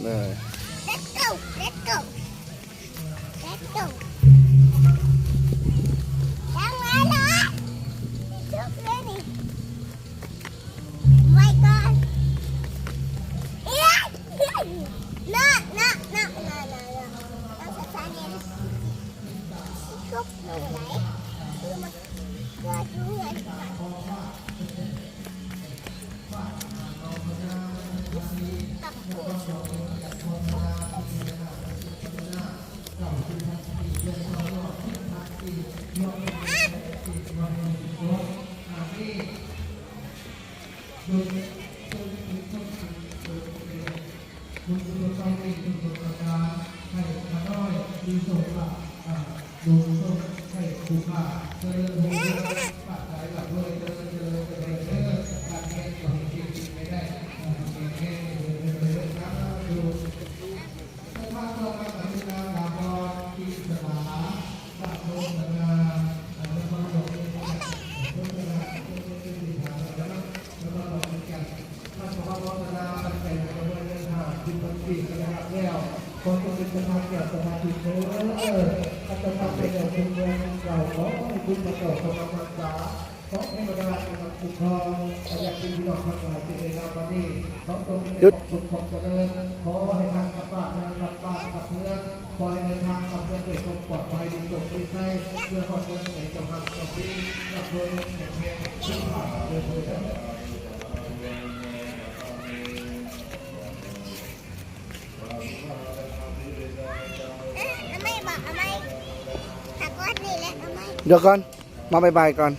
เลย Let's go Let's go Let's go ยังไงล่ะชุบเลยนี่ไว้ก่อนเอ๊ะน่ะต้องช้าๆเนี่ยชุบลงไหนคือมันเกิดเงื่อนกับผู้คนเป็นประธานเกี่ยวกับสมาชิกเถ้าจะทำเป็นอย่างเป็นเมืองเก่าขอให้คุณประกอบกับการศึกษาขอให้บรรดาการปกครองอยากเป็นพี่น้องทั้งหลายที่ได้รับวันนี้ขอตรงนี้สุขของเจริญขอให้ทางกลับบ้านกลับบ้านกับเพื่อนคอยในทางกับเพื่อนโดยความปลอดภัยดีจบดีใช่เพื่อความเป็นในจังหวัดกับพี่กับเพื่อนแห่งแห่งชื่อว่าเพื่อนเพื่อนไม่บอกทำไมถ้าก้อนนี่แหละทำไม เดี๋ยวก่อนมาบายบายก่อน